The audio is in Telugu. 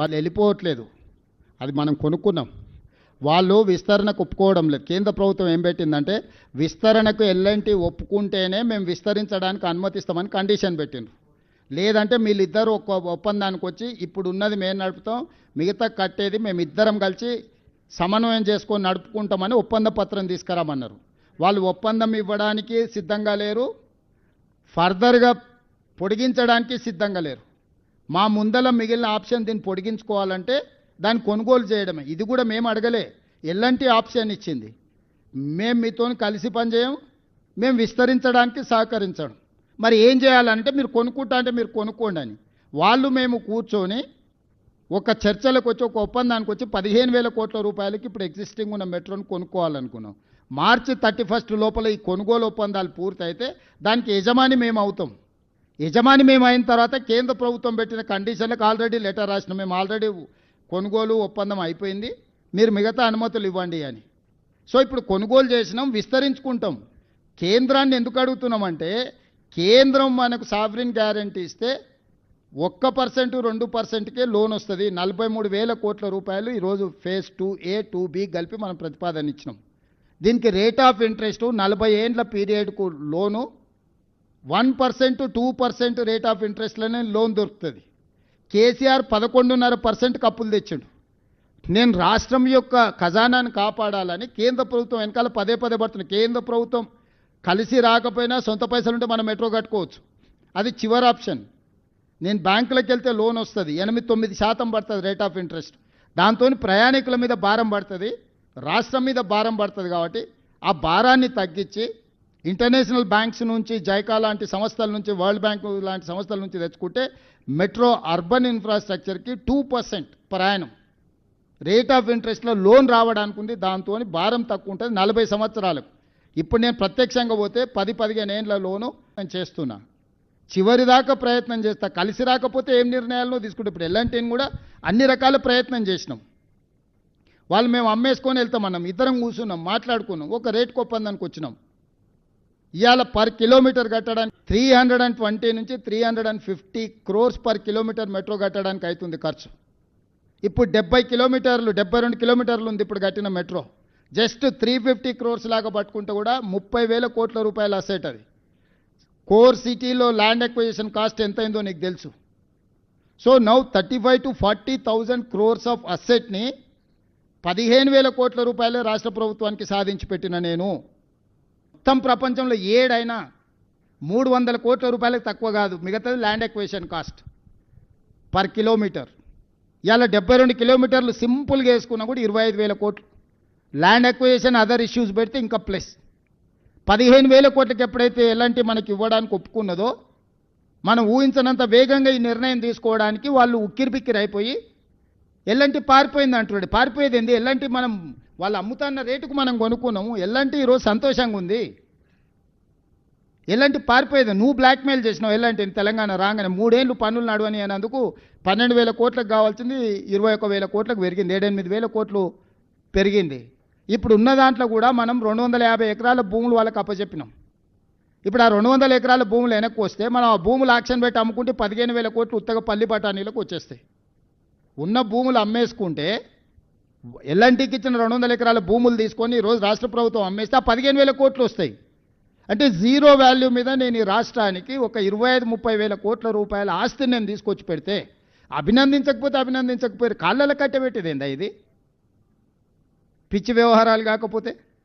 వాళ్ళు వెళ్ళిపోవట్లేదు, అది మనం కొనుక్కున్నాం. వాళ్ళు విస్తరణకు ఒప్పుకోవడం లేదు. కేంద్ర ప్రభుత్వం ఏం పెట్టిందంటే విస్తరణకు ఎల్ఎన్టీ ఒప్పుకుంటేనే మేము విస్తరించడానికి అనుమతిస్తామని కండిషన్ పెట్టిండ్రు. లేదంటే వీళ్ళిద్దరూ ఒక ఒప్పందానికి వచ్చి ఇప్పుడు ఉన్నది మేము నడుపుతాం, మిగతా కట్టేది మేము ఇద్దరం కలిసి సమన్వయం చేసుకొని నడుపుకుంటామని ఒప్పంద పత్రం తీసుకురామన్నారు. వాళ్ళు ఒప్పందం ఇవ్వడానికి సిద్ధంగా లేరు, ఫర్దర్గా పొడిగించడానికి సిద్ధంగా లేరు. మా ముందల మిగిలిన ఆప్షన్ దీన్ని పొడిగించుకోవాలంటే దాన్ని కొనుగోలు చేయడమే. ఇది కూడా మేము అడగలే, ఎల్ఎన్టీ ఆప్షన్ ఇచ్చింది. మేము మీతో కలిసి పనిచేయం, మేము విస్తరించడానికి సహకరించడం. మరి ఏం చేయాలంటే మీరు కొనుక్కుంటా అంటే మీరు కొనుక్కోండి అని. వాళ్ళు మేము కూర్చొని ఒక చర్చలకు వచ్చి ఒక ఒప్పందానికి వచ్చి 15,000 కోట్ల రూపాయలకి ఇప్పుడు ఎగ్జిస్టింగ్ ఉన్న మెట్రోని కొనుక్కోవాలనుకున్నాం. మార్చి 31 లోపల ఈ కొనుగోలు ఒప్పందాలు పూర్తయితే దానికి యజమాని మేము అవుతాం. యజమాని మేము అయిన తర్వాత కేంద్ర ప్రభుత్వం పెట్టిన కండిషన్లకు ఆల్రెడీ లెటర్ రాసినాం, మేము ఆల్రెడీ కొనుగోలు ఒప్పందం అయిపోయింది, మీరు మిగతా అనుమతులు ఇవ్వండి అని. సో ఇప్పుడు కొనుగోలు చేసినాం, విస్తరించుకుంటాం. కేంద్రాన్ని ఎందుకు అడుగుతున్నామంటే కేంద్రం మనకు సావరిన్ గ్యారంటీ ఇస్తే 1% 2%కే లోన్ వస్తుంది. 43,000 కోట్ల రూపాయలు ఈరోజు ఫేజ్ 2A 2B కలిపి మనం ప్రతిపాదన ఇచ్చినాం. దీనికి రేట్ ఆఫ్ ఇంట్రెస్ట్ 40 ఏండ్ల పీరియడ్కు లోను 1% 2% రేట్ ఆఫ్ ఇంట్రెస్ట్లోనే లోన్ దొరుకుతుంది. కేసీఆర్ 11.5% అప్పులు తెచ్చిండు. నేను రాష్ట్రం యొక్క ఖజానాను కాపాడాలని కేంద్ర ప్రభుత్వం వెనకాల పదే పడుతుంది. కేంద్ర ప్రభుత్వం కలిసి రాకపోయినా సొంత పైసలుంటే మనం మెట్రో కట్టుకోవచ్చు, అది చివరి ఆప్షన్. నేను బ్యాంకులకు వెళ్తే లోన్ వస్తుంది, 8-9% పడుతుంది రేట్ ఆఫ్ ఇంట్రెస్ట్. దాంతో ప్రయాణికుల మీద భారం పడుతుంది, రాష్ట్రం మీద భారం పడుతుంది. కాబట్టి ఆ భారాన్ని తగ్గించి ఇంటర్నేషనల్ బ్యాంక్స్ నుంచి, జైకా లాంటి సంస్థల నుంచి, వరల్డ్ బ్యాంక్ లాంటి సంస్థల నుంచి తెచ్చుకుంటే మెట్రో అర్బన్ ఇన్ఫ్రాస్ట్రక్చర్కి 2% ప్రయాణం రేట్ ఆఫ్ ఇంట్రెస్ట్లో లోన్ రావడానికి ఉంది. దాంతో భారం తక్కువ ఉంటుంది 40 సంవత్సరాలకు. ఇప్పుడు నేను ప్రత్యక్షంగా పోతే 10-15 ఏండ్ల లోను నేను చేస్తున్నా, చివరి దాకా ప్రయత్నం చేస్తా. కలిసి రాకపోతే ఏం నిర్ణయాలను తీసుకుంటే ఇప్పుడు ఎల్ఎన్టీని కూడా అన్ని రకాల ప్రయత్నం చేసినాం. వాళ్ళు మేము అమ్మేసుకొని వెళ్తామన్నాం, ఇద్దరం కూర్చున్నాం, మాట్లాడుకున్నాం, ఒక రేటుకు ఒప్పందానికి వచ్చినాం. ఇవాళ పర్ కిలోమీటర్ కట్టడానికి 320 నుంచి 350 crores పర్ కిలోమీటర్ మెట్రో కట్టడానికి అవుతుంది ఖర్చు. ఇప్పుడు 72 కిలోమీటర్లు ఉంది ఇప్పుడు కట్టిన మెట్రో. జస్ట్ 350 crores లాగా పట్టుకుంటే కూడా 30,000 కోట్ల రూపాయల అసెట్ అది. కోర్ సిటీలో ల్యాండ్ ఎక్విజిషన్ కాస్ట్ ఎంత అయిందో నీకు తెలుసు. So now 35,000 to 40,000 crores of అసెట్ని 15,000 కోట్ల రూపాయలే రాష్ట్ర ప్రభుత్వానికి సాధించి పెట్టిన నేను. మొత్తం ప్రపంచంలో ఏడైనా 300 కోట్ల రూపాయలకు తక్కువ కాదు మిగతాది land acquisition cost per kilometre. ఇవాళ 72 కిలోమీటర్లు సింపుల్గా వేసుకున్నా కూడా 25,000 కోట్లు. ల్యాండ్ ఎక్విజిషన్ అదర్ ఇష్యూస్ పెడితే ఇంకా ప్లస్ 15,000 కోట్లకి ఎప్పుడైతే ఎలాంటి మనకి ఇవ్వడానికి ఒప్పుకున్నదో మనం ఊహించినంత వేగంగా ఈ నిర్ణయం తీసుకోవడానికి వాళ్ళు ఉక్కిరిబిక్కిరి అయిపోయి ఎల్ఎన్టీ పారిపోయింది అంటున్నాడు. పారిపోయేది ఏంది? ఎల్ఎన్టీ మనం వాళ్ళు అమ్ముతున్న రేటుకు మనం కొనుక్కున్నాము. ఎల్ఎన్టీ ఈరోజు సంతోషంగా ఉంది. ఎల్ఎన్టీ పారిపోయేది, నువ్వు బ్లాక్మెయిల్ చేసినావు ఎల్ఎన్టీని. తెలంగాణ రాగానే 3 ఏళ్ళు పన్నులు నడవని అనేందుకు 12,000 కోట్లకు కావాల్సింది 21,000 కోట్లకు పెరిగింది, 7-8,000 కోట్లు పెరిగింది. ఇప్పుడు ఉన్న దాంట్లో కూడా మనం 250 ఎకరాల భూములు వాళ్ళకి అప్పచెప్పినాం. ఇప్పుడు ఆ 200 ఎకరాల భూములు వెనక్కి వస్తే మనం ఆ భూములు ఆక్షన్ పెట్టి అమ్ముకుంటే 15,000 కోట్లు ఉత్తగా పల్లి బఠానీలకు వచ్చేస్తాయి. ఉన్న భూములు అమ్మేసుకుంటే ఎల్ఎన్టీకి ఇచ్చిన 200 ఎకరాల భూములు తీసుకొని ఈరోజు రాష్ట్ర ప్రభుత్వం అమ్మేస్తే ఆ 15,000 కోట్లు వస్తాయి. అంటే జీరో వాల్యూ మీద నేను ఈ రాష్ట్రానికి ఒక 25-30 కోట్ల రూపాయల ఆస్తిని నేను తీసుకొచ్చి పెడితే అభినందించకపోతే కాళ్ళలో కట్టబెట్టేది ఏందా ఇది? పిచ్చి వ్యవహారాలు కాకపోతే.